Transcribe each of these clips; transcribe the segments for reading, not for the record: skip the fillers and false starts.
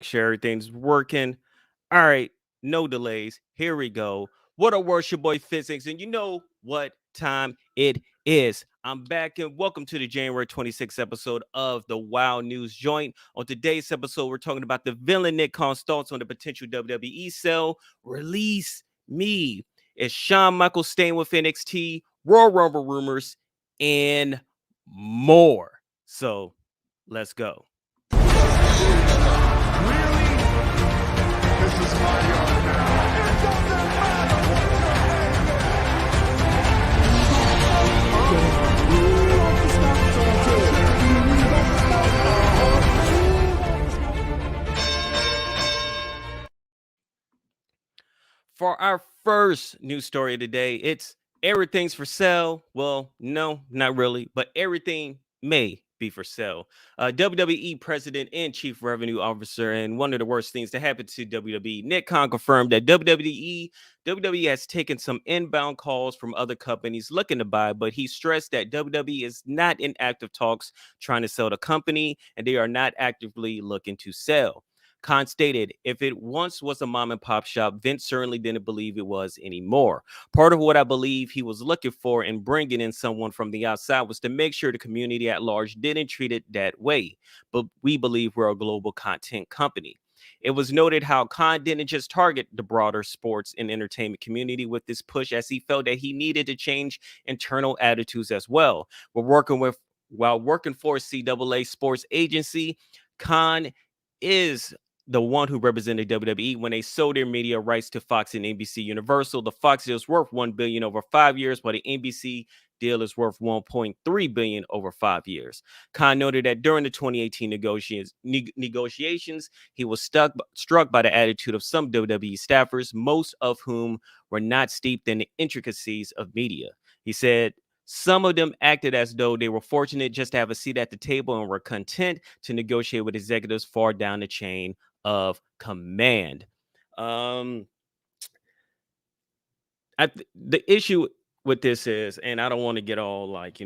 Sure everything's working. All right, no delays. Here we go. What a worship your boy Physics, and you know what time it is. I'm back and welcome to the January 26th episode of the WoW News Joint. On today's episode, we're talking about the villain Nick Khan's thoughts on the potential WWE sell. Release me. Is Shawn Michaels staying with NXT? Royal Rumble rumors and more. So let's go. Really? This is my yard now. It doesn't matter what For our first news story of the day, it's everything's for sale. Well, no, not really, but everything may be for sale. WWE President and Chief Revenue Officer, and one of the worst things to happen to WWE, Nick Khan confirmed that WWE has taken some inbound calls from other companies looking to buy, but he stressed that WWE is not in active talks trying to sell the company, and they are not actively looking to sell. Khan stated, if it once was a mom and pop shop, Vince certainly didn't believe it was anymore. Part of what I believe he was looking for in bringing in someone from the outside was to make sure the community at large didn't treat it that way. But we believe we're a global content company. It was noted how Khan didn't just target the broader sports and entertainment community with this push, as he felt that he needed to change internal attitudes as well. While working for CAA Sports Agency, Khan is the one who represented WWE when they sold their media rights to Fox and NBC Universal. The Fox deal is worth $1 billion over 5 years, while the NBC deal is worth $1.3 billion over 5 years. Khan noted that during the 2018 negotiations, he was struck by the attitude of some WWE staffers, most of whom were not steeped in the intricacies of media. He said, some of them acted as though they were fortunate just to have a seat at the table and were content to negotiate with executives far down the chain of command. Um, the issue with this is, and I don't want to get all like,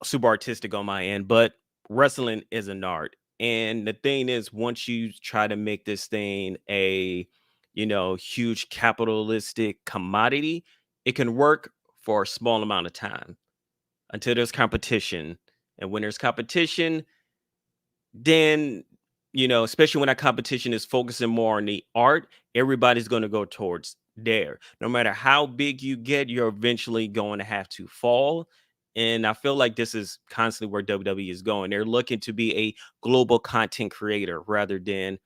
super artistic on my end, but wrestling is an art. And the thing is, once you try to make this thing a, huge capitalistic commodity, it can work for a small amount of time until there's competition. And when there's competition, then especially when that competition is focusing more on the art, everybody's going to go towards there. No matter how big you get, you're eventually going to have to fall. And I feel like this is constantly where WWE is going. They're looking to be a global content creator rather than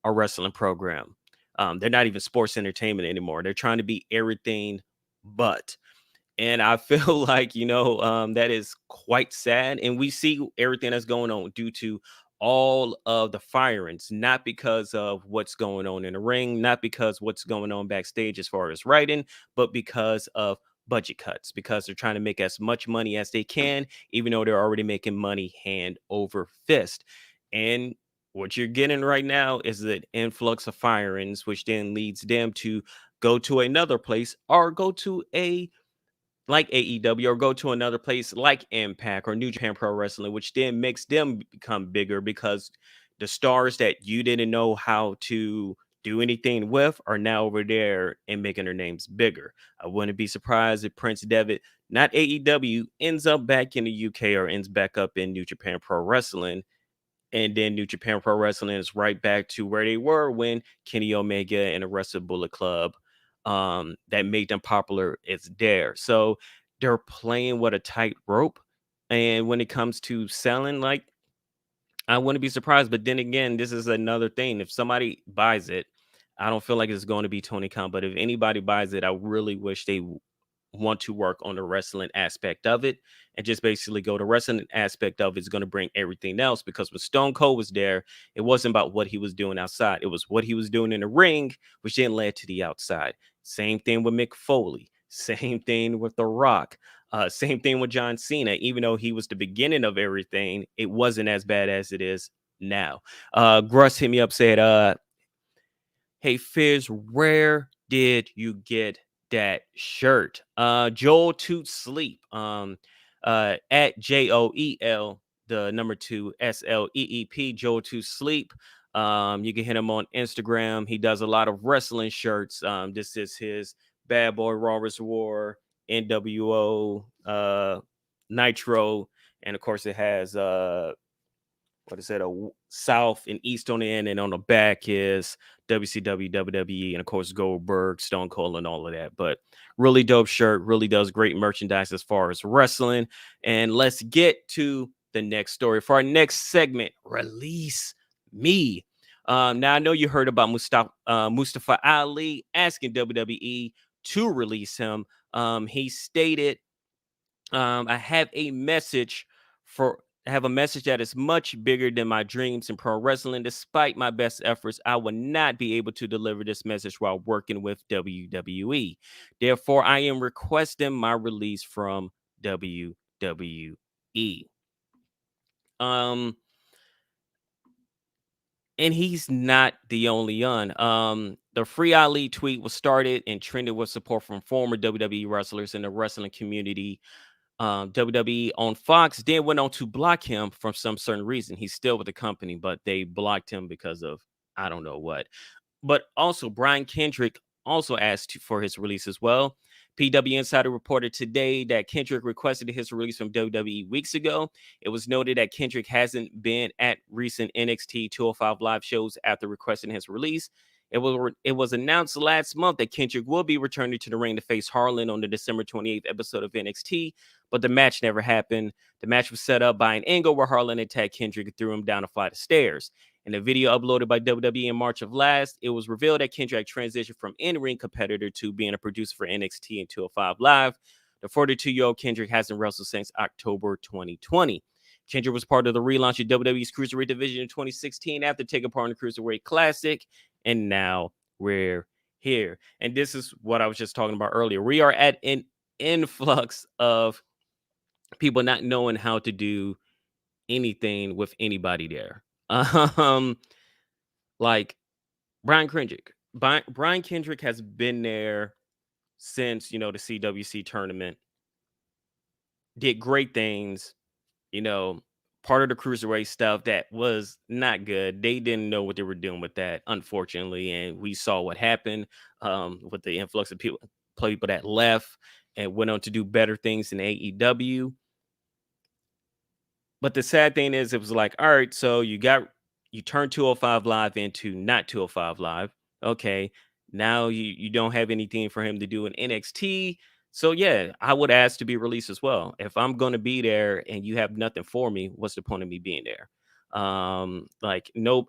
a wrestling program. They're not even sports entertainment anymore. They're trying to be everything but. And I feel like, that is quite sad. And we see everything that's going on due to all of the firings, not because of what's going on in the ring, not because what's going on backstage as far as writing, but because of budget cuts, because they're trying to make as much money as they can, even though they're already making money hand over fist. And what you're getting right now is an influx of firings, which then leads them to go to another place or go to a like AEW or go to another place like Impact or New Japan Pro Wrestling, which then makes them become bigger because the stars that you didn't know how to do anything with are now over there and making their names bigger. I wouldn't be surprised if Prince Devitt, not AEW, ends up back in the UK or ends back up in New Japan Pro Wrestling. And then New Japan Pro Wrestling is right back to where they were when Kenny Omega and the rest of Bullet Club that made them popular is there. So they're playing with a tight rope. And when it comes to selling, like, I wouldn't be surprised. But then again, this is another thing. If somebody buys it, I don't feel like it's going to be Tony Khan. But if anybody buys it, I really wish they want to work on the wrestling aspect of it and just basically go. The wrestling aspect of it is going to bring everything else, because when Stone Cold was there, it wasn't about what he was doing outside. It was what he was doing in the ring, which then led to the outside. Same thing with Mick Foley. Same thing with The Rock. Same thing with John Cena. Even though he was the beginning of everything, it wasn't as bad as it is now. Gruss hit me up, said, hey Fizz, where did you get that shirt? Joel Toot Sleep. At JOEL, the number 2 SLEEP, Joel Toot Sleep. You can hit him on Instagram. He does a lot of wrestling shirts. This is his Bad Boy Raw vs. War, NWO, Nitro, and of course it has what is it, south and east on the end, and on the back is WCW, WWE, and of course Goldberg, Stone Cold, and all of that. But really dope shirt, really does great merchandise as far as wrestling. And let's get to the next story for our next segment. Release me. Now I know you heard about Mustafa Ali asking WWE to release him. He stated, I have a message that is much bigger than my dreams in pro wrestling. Despite my best efforts, I will not be able to deliver this message while working with WWE. Therefore, I am requesting my release from WWE. And he's not the only one. The Free Ali tweet was started and trended with support from former WWE wrestlers in the wrestling community. WWE on Fox then went on to block him for some certain reason. He's still with the company, but they blocked him because of I don't know what. But also, Brian Kendrick also asked for his release as well. PW Insider reported today that Kendrick requested his release from WWE weeks ago. It was noted that Kendrick hasn't been at recent NXT 205 live shows after requesting his release. It was announced last month that Kendrick will be returning to the ring to face Harlan on the December 28th episode of NXT, but the match never happened. The match was set up by an angle where Harlan attacked Kendrick and threw him down a flight of stairs. In a video uploaded by WWE in March of last, it was revealed that Kendrick transitioned from in-ring competitor to being a producer for NXT and 205 Live. The 42-year-old Kendrick hasn't wrestled since October 2020. Kendrick was part of the relaunch of WWE's Cruiserweight division in 2016 after taking part in the Cruiserweight Classic, and now we're here. And this is what I was just talking about earlier. We are at an influx of people not knowing how to do anything with anybody there. Like Brian Kendrick. Brian Kendrick has been there since, the CWC tournament. Did great things, part of the cruiserweight stuff that was not good. They didn't know what they were doing with that, unfortunately. And we saw what happened with the influx of people that left and went on to do better things in AEW. But the sad thing is, it was like, all right, so you turned 205 Live into not 205 Live. Okay, now you don't have anything for him to do in NXT. So yeah, I would ask to be released as well. If I'm going to be there and you have nothing for me, what's the point of me being there? No,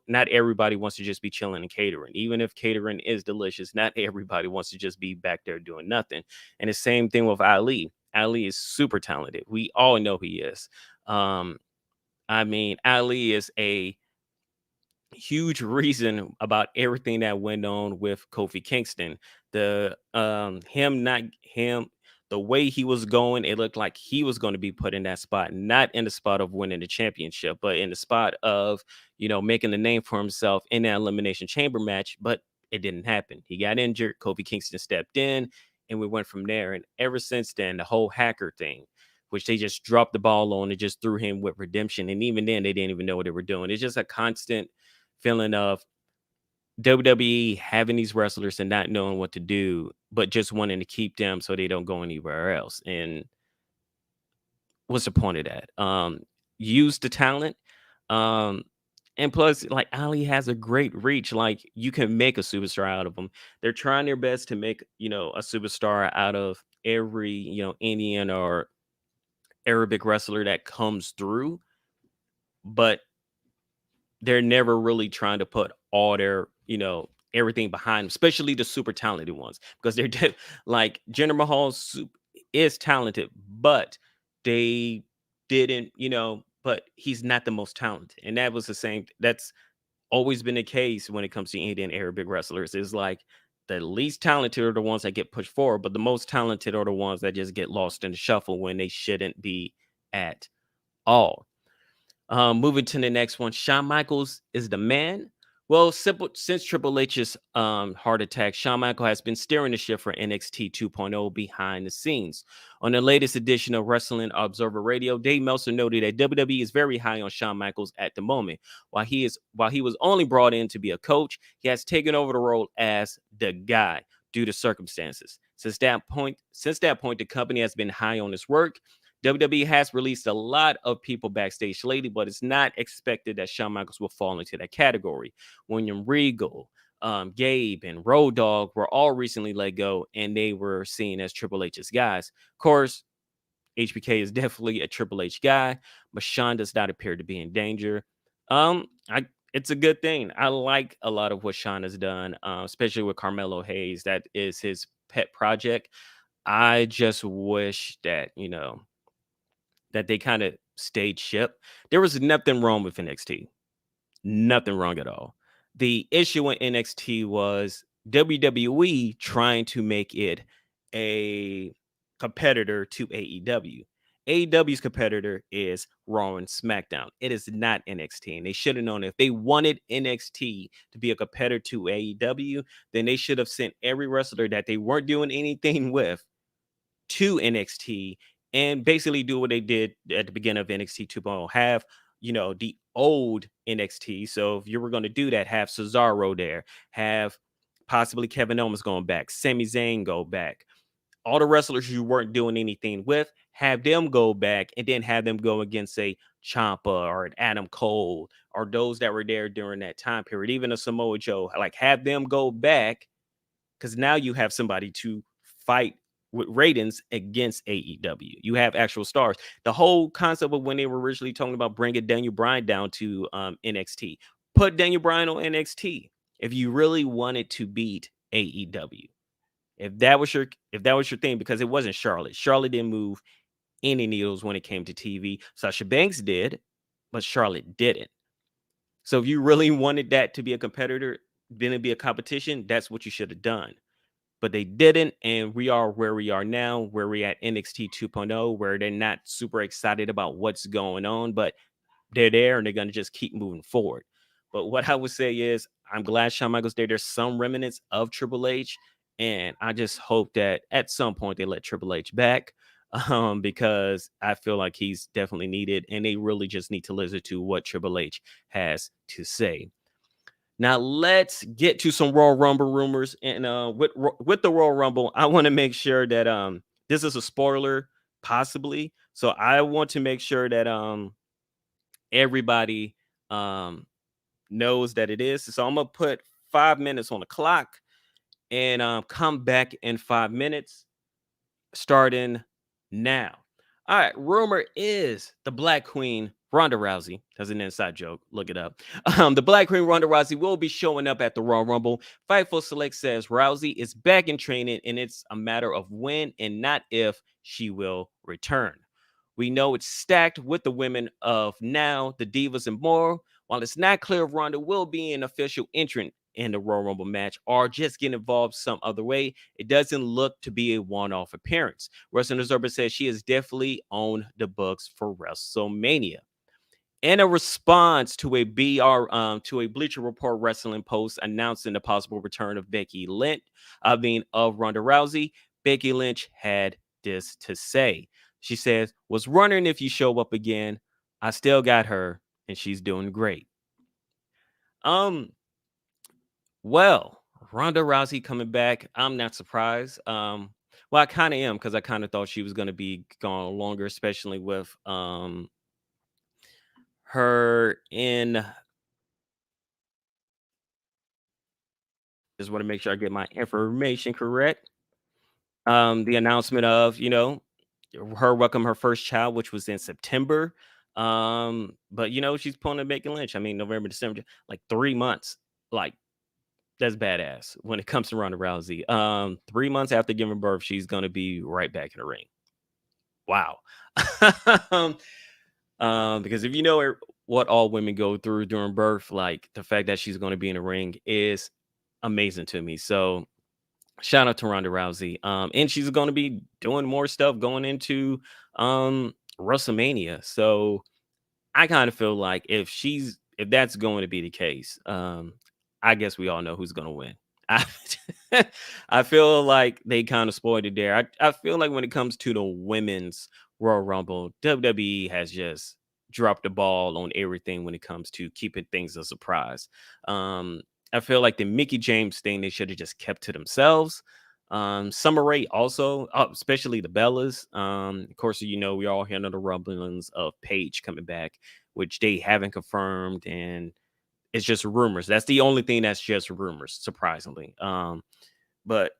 not everybody wants to just be chilling and catering. Even if catering is delicious, not everybody wants to just be back there doing nothing. And the same thing with Ali. Ali is super talented. We all know he is. Ali is a huge reason about everything that went on with Kofi Kingston. The way he was going, it looked like he was going to be put in that spot, not in the spot of winning the championship, but in the spot of, making the name for himself in that Elimination Chamber match. But it didn't happen. He got injured. Kofi Kingston stepped in, and we went from there. And ever since then, the whole hacker thing, which they just dropped the ball on and just threw him with redemption. And even then, they didn't even know what they were doing. It's just a constant feeling of WWE having these wrestlers and not knowing what to do, but just wanting to keep them so they don't go anywhere else. And what's the point of that? Use the talent. And plus, like, Ali has a great reach. Like, you can make a superstar out of them. They're trying their best to make, a superstar out of every, Indian or Arabic wrestler that comes through, but they're never really trying to put all their, everything behind them, especially the super talented ones, because they're like Jinder Mahal is talented, but they didn't, but he's not the most talented. And that was the same. That's always been the case when it comes to Indian Arabic wrestlers. Is like the least talented are the ones that get pushed forward, but the most talented are the ones that just get lost in the shuffle when they shouldn't be at all. Moving to the next one, Shawn Michaels is the man. Well, since Triple H's heart attack, Shawn Michaels has been steering the ship for NXT 2.0 behind the scenes. On the latest edition of Wrestling Observer Radio, Dave Meltzer noted that WWE is very high on Shawn Michaels at the moment. While he was only brought in to be a coach, he has taken over the role as the guy due to circumstances. Since that point, the company has been high on his work. WWE has released a lot of people backstage lately, but it's not expected that Shawn Michaels will fall into that category. William Regal, Gabe, and Road Dogg were all recently let go, and they were seen as Triple H's guys. Of course, HBK is definitely a Triple H guy, but Shawn does not appear to be in danger. I It's a good thing. I like a lot of what Shawn has done, especially with Carmelo Hayes. That is his pet project. I just wish that that they kind of stayed ship. There was nothing wrong with NXT. Nothing wrong at all. The issue in NXT was WWE trying to make it a competitor to AEW. AEW's competitor is Raw and SmackDown. It is not NXT. And they should have known if they wanted NXT to be a competitor to AEW, then they should have sent every wrestler that they weren't doing anything with to NXT and basically do what they did at the beginning of NXT 2.0. Have, the old NXT. So if you were going to do that, have Cesaro there, have possibly Kevin Owens going back, Sami Zayn go back. All the wrestlers you weren't doing anything with, have them go back and then have them go against, say, Ciampa or an Adam Cole or those that were there during that time period, even a Samoa Joe. Like, have them go back because now you have somebody to fight with ratings against AEW. You have actual stars. The whole concept of when they were originally talking about bringing Daniel Bryan down to NXT, put Daniel Bryan on NXT if you really wanted to beat AEW. If that was your thing, because it wasn't Charlotte. Charlotte didn't move any needles when it came to TV. Sasha Banks did, but Charlotte didn't. So if you really wanted that to be a competitor, then it'd be a competition, that's what you should have done. But they didn't, and we are where we are now, where we're at NXT 2.0, where they're not super excited about what's going on, but they're there and they're going to just keep moving forward. But what I would say is, I'm glad Shawn Michaels there. There's some remnants of Triple H, and I just hope that at some point they let Triple H back, because I feel like he's definitely needed, and they really just need to listen to what Triple H has to say. Now let's get to some Royal Rumble rumors, and with the Royal Rumble, I want to make sure that this is a spoiler, possibly. So I want to make sure that everybody um knows that it is. So I'm gonna put 5 minutes on the clock and come back in 5 minutes, starting now. All right, rumor is the Black Queen Ronda Rousey. That's an inside joke. Look it up. The Black Queen Ronda Rousey will be showing up at the Royal Rumble. Fightful Select says Rousey is back in training, and it's a matter of when and not if she will return. We know it's stacked with the women of now, the Divas, and more. While it's not clear if Ronda will be an official entrant in the Royal Rumble match or just get involved some other way, it doesn't look to be a one-off appearance. Wrestling Observer says she is definitely on the books for WrestleMania. In a response to a Bleacher Report wrestling post announcing the possible return of Becky Lynch, of Ronda Rousey, Becky Lynch had this to say. She says, "Was wondering if you show up again. I still got her, and she's doing great." Um, well, Ronda Rousey coming back. I'm not surprised. Well, I kind of am, because I kind of thought she was going to be gone longer, especially with her in. Just want to make sure I get my information correct. The announcement of, her welcome her first child, which was in September. But she's pulling a Becky Lynch. I mean, November, December, like 3 months. Like, that's badass when it comes to Ronda Rousey. 3 months after giving birth, she's gonna be right back in the ring. Wow. Because if you know what all women go through during birth, like the fact that she's going to be in the ring is amazing to me. So shout out to Ronda Rousey. And she's going to be doing more stuff going into WrestleMania. So I kind of feel like if that's going to be the case, I guess we all know who's gonna win. I, I feel like they kind of spoiled it there. I feel like when it comes to the women's Royal Rumble, WWE has just dropped the ball on everything when it comes to keeping things a surprise. Um, I feel like the Mickey James thing they should have just kept to themselves. Summer Rae also, especially the Bellas. Of course, we all hear the rumblings of Paige coming back, which they haven't confirmed, and it's just rumors. That's the only thing that's just rumors, surprisingly. But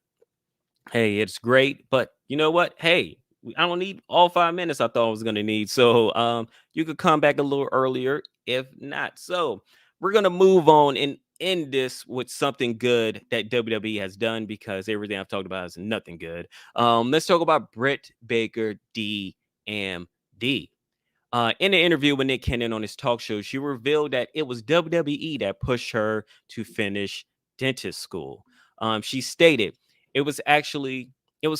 hey, it's great. But you know what? Hey, I don't need all 5 minutes I thought I was gonna need. So you could come back a little earlier if not. So we're gonna move on and end this with something good that WWE has done because everything I've talked about is nothing good. Let's talk about Britt Baker DMD. In an interview with Nick Cannon on his talk show, she revealed that it was WWE that pushed her to finish dentist school. She stated it was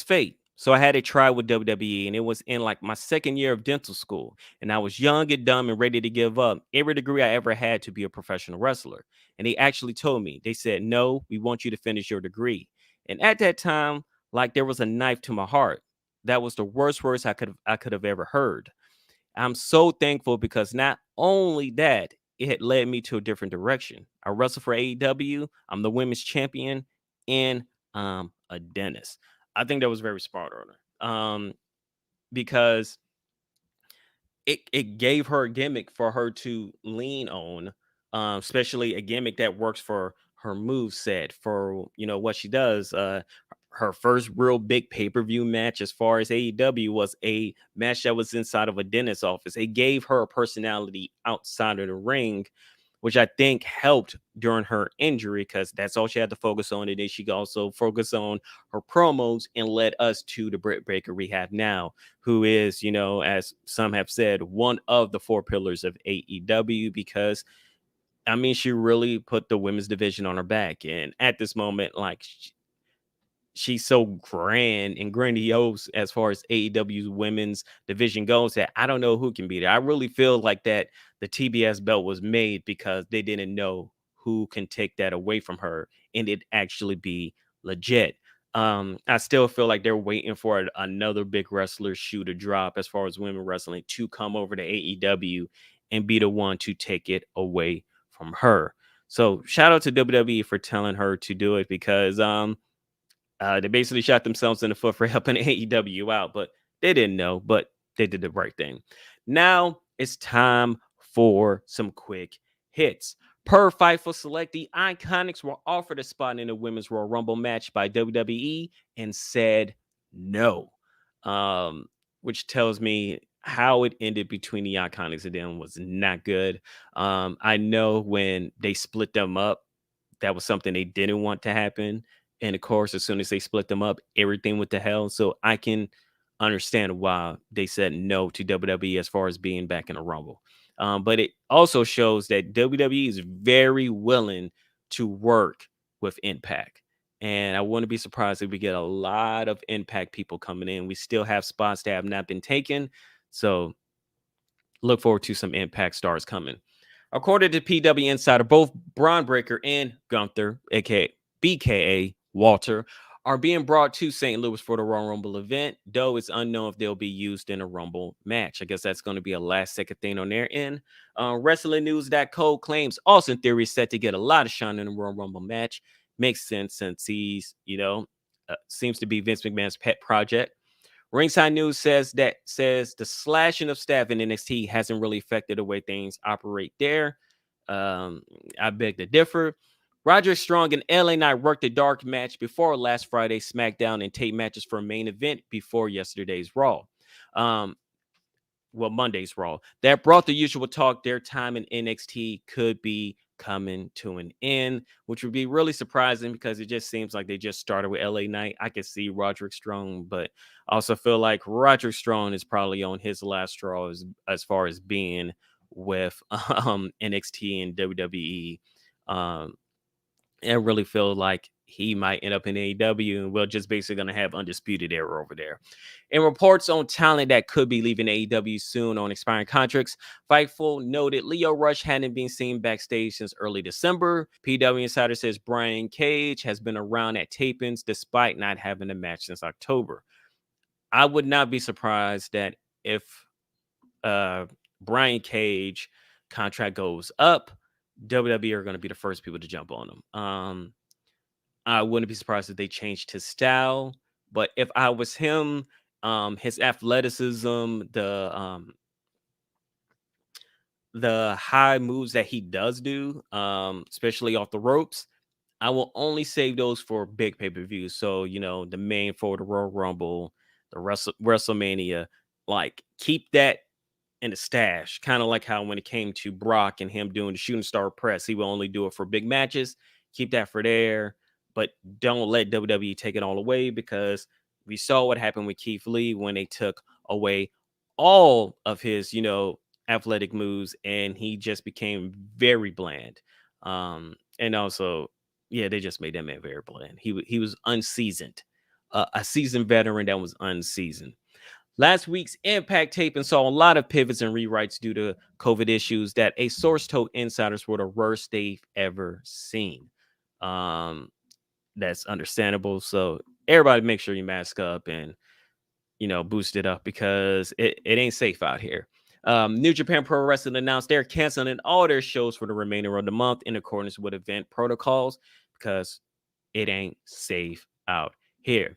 fate. So I had a try with WWE, and it was in like my second year of dental school, and I was young and dumb and ready to give up every degree I ever had to be a professional wrestler. And they actually told me, they said, "No, we want you to finish your degree." And at that time, like there was a knife to my heart. That was the worst words I could have ever heard. I'm so thankful because not only that, it had led me to a different direction. I wrestle for AEW. I'm the women's champion, and I'm a dentist. I think that was very smart on her. Because it gave her a gimmick for her to lean on, especially a gimmick that works for her move set for what she does. Her first real big pay-per-view match as far as AEW was a match that was inside of a dentist's office. It gave her a personality outside of the ring, which I think helped during her injury because that's all she had to focus on. And then she could also focus on her promos and led us to the Britt Baker we have now, who is, as some have said, one of the four pillars of AEW because I mean, she really put the women's division on her back. And at this moment, like she's so grand and grandiose as far as AEW's women's division goes that I don't know who can beat her. I really feel like that the TBS belt was made because they didn't know who can take that away from her and it actually be legit. I still feel like they're waiting for another big wrestler shoe to drop as far as women wrestling to come over to AEW and be the one to take it away from her. So shout out to WWE for telling her to do it because they basically shot themselves in the foot for helping AEW out, but they didn't know, but they did the right thing. Now it's time for some quick hits. Per Fightful Select, the Iconics were offered a spot in the Women's Royal Rumble match by WWE and said no, um, which tells me how it ended between the Iconics and them was not good. I know when they split them up, that was something they didn't want to happen. And of course, as soon as they split them up, everything went to hell. So I can understand why they said no to WWE as far as being back in a Rumble. But it also shows that WWE is very willing to work with Impact. And I wouldn't be surprised if we get a lot of Impact people coming in. We still have spots that have not been taken. So look forward to some Impact stars coming. According to PW Insider, both Braun Breaker and Gunther, aka BKA Walter, are being brought to St. Louis for the Royal Rumble event, though it's unknown if they'll be used in a Rumble match. I guess that's going to be a last second thing on their end. Wrestling News that Cole claims Austin Theory is set to get a lot of shine in the Royal Rumble match. Makes sense since he's, seems to be Vince McMahon's pet project. Ringside News says the slashing of staff in NXT hasn't really affected the way things operate there. I beg to differ. Roderick Strong and LA Knight worked a dark match before last Friday's SmackDown and tape matches for a main event before yesterday's Raw. Monday's Raw. That brought the usual talk. Their time in NXT could be coming to an end, which would be really surprising because it just seems like they just started with LA Knight. I could see Roderick Strong, but I also feel like Roderick Strong is probably on his last straw as far as being with NXT and WWE. And I really feel like he might end up in AEW, and we're just basically going to have Undisputed Era over there. And reports on talent that could be leaving AEW soon on expiring contracts, Fightful noted Leo Rush hadn't been seen backstage since early December. PW Insider says Brian Cage has been around at tapings despite not having a match since October. I would not be surprised that if uh, Brian Cage contract goes up, WWE are going to be the first people to jump on him. I wouldn't be surprised if they changed his style, but if I was him, his athleticism, the high moves that he does do, especially off the ropes, I will only save those for big pay-per-views. So, the main for the Royal Rumble, the WrestleMania, like keep that in the stash. Kind of like how when it came to Brock and him doing the shooting star press, he will only do it for big matches. Keep that for there, but don't let WWE take it all away, because we saw what happened with Keith Lee when they took away all of his, athletic moves, and he just became very bland. And also, yeah, they just made that man very bland. He was unseasoned, a seasoned veteran that was unseasoned. Last week's Impact taping saw a lot of pivots and rewrites due to COVID issues that a source told insiders were the worst they've ever seen. Um, that's understandable. So everybody make sure you mask up and, boost it up, because it ain't safe out here. New Japan Pro Wrestling announced they're canceling all their shows for the remainder of the month in accordance with event protocols, because it ain't safe out here.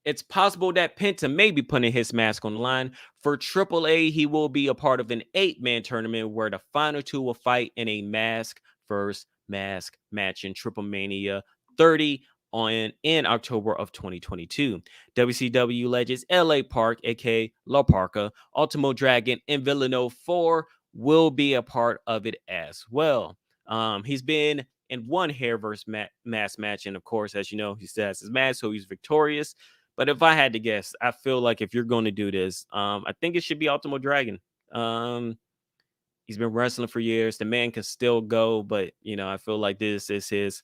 It's possible that Penta may be putting his mask on the line. For AAA, he will be a part of an 8-man tournament where the final two will fight in a mask versus mask match in Triple Mania 30 in October of 2022. WCW legends LA Park, aka La Parka, Ultimo Dragon, and Villanova 4 will be a part of it as well. He's been in one hair versus mask match, and of course, as you know, he says his mask, so he's victorious. But if I had to guess, I feel like if you're going to do this, I think it should be Ultimo Dragon. Um, he's been wrestling for years. The man can still go, but I feel like this is his,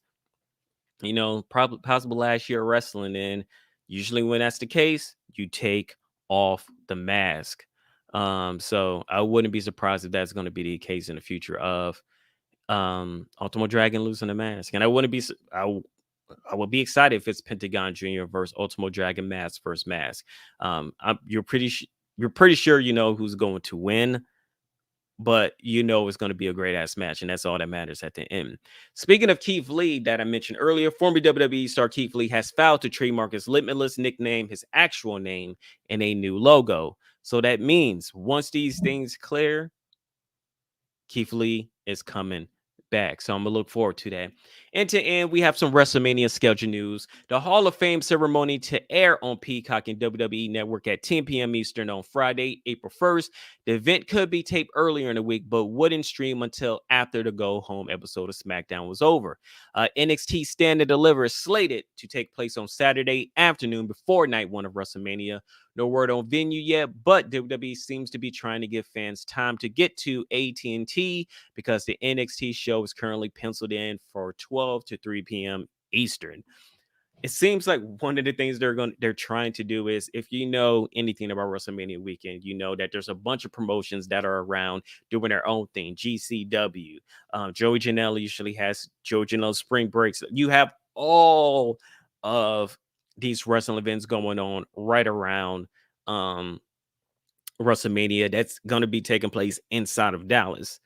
probably possible last year of wrestling. And usually, when that's the case, you take off the mask. So I wouldn't be surprised if that's going to be the case in the future of Ultimo Dragon losing the mask. And I would be excited if it's Pentagon Jr. versus Ultimo Dragon mask versus mask. You're pretty sure you know who's going to win, but it's going to be a great ass match, and that's all that matters at the end. Speaking of Keith Lee that I mentioned earlier, former WWE star Keith Lee has filed to trademark his Limitless nickname, his actual name, and a new logo. So that means once these things clear, Keith Lee is coming back. So I'm going to look forward to that. And to end, we have some WrestleMania schedule news. The Hall of Fame ceremony to air on Peacock and WWE Network at 10 p.m. Eastern on Friday, April 1st. The event could be taped earlier in the week, but wouldn't stream until after the Go Home episode of SmackDown was over. NXT Stand and Deliver is slated to take place on Saturday afternoon before night one of WrestleMania. No word on venue yet, but WWE seems to be trying to give fans time to get to AT&T, because the NXT show is currently penciled in for 12 to 3 p.m. Eastern. It seems like one of the things they're trying to do is, if you know anything about WrestleMania weekend, you know that there's a bunch of promotions that are around doing their own thing. GCW, Joey Janela usually has Joey Janela Spring Breaks. You have all of these wrestling events going on right around WrestleMania that's going to be taking place inside of Dallas.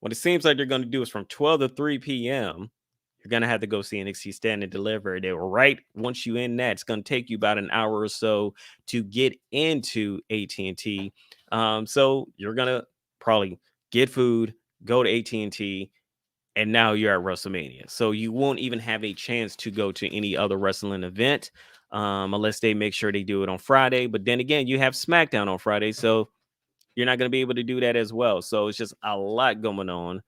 What it seems like they're going to do is from 12 to 3 p.m. You're going to have to go see NXT Stand and Deliver. They were right. Once you in that, it's going to take you about an hour or so to get into AT&T. So you're going to probably get food, go to AT&T, and now you're at WrestleMania. So you won't even have a chance to go to any other wrestling event, unless they make sure they do it on Friday. But then again, you have SmackDown on Friday, so you're not going to be able to do that as well. So it's just a lot going on.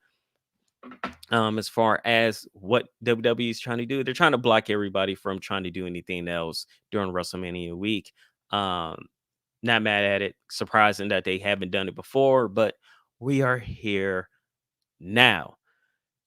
As far as what WWE is trying to do, they're trying to block everybody from trying to do anything else during WrestleMania week. Not mad at it. Surprising that they haven't done it before, but we are here now.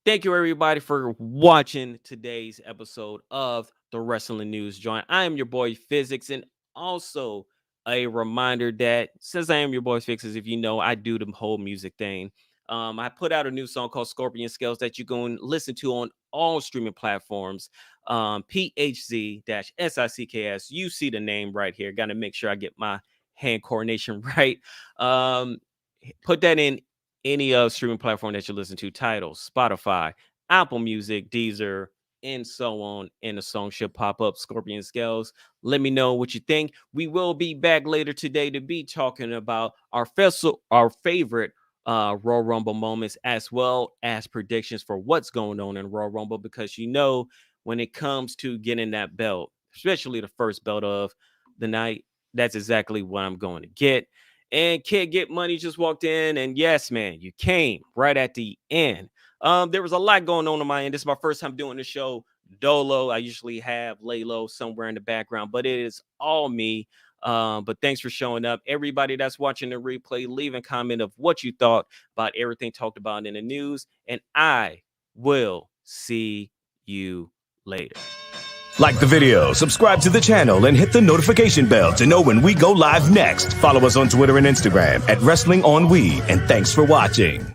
Thank you, everybody, for watching today's episode of the Wrestling News Joint. I am your boy Physics, and also a reminder that since I am your boy Fixes, if you know, I do the whole music thing. I put out a new song called Scorpion Scales that you can listen to on all streaming platforms. PHZ-Sicks. You see the name right here. Got to make sure I get my hand coordination right. Put that in any streaming platform that you listen to, Tidal, Spotify, Apple Music, Deezer, and so on. And the song should pop up, Scorpion Scales. Let me know what you think. We will be back later today to be talking about our favorite Royal Rumble moments, as well as predictions for what's going on in Royal Rumble, because you know, when it comes to getting that belt, especially the first belt of the night, that's exactly what I'm going to get. And Can't Get Money just walked in, and yes, man, you came right at the end. There was a lot going on my end. This is my first time doing the show Dolo. I usually have Laylo somewhere in the background, but it is all me. But thanks for showing up. Everybody that's watching the replay, leave a comment of what you thought about everything talked about in the news, and I will see you later. Like the video, subscribe to the channel, and hit the notification bell to know when we go live next. Follow us on Twitter and Instagram at Wrestling on We, and thanks for watching.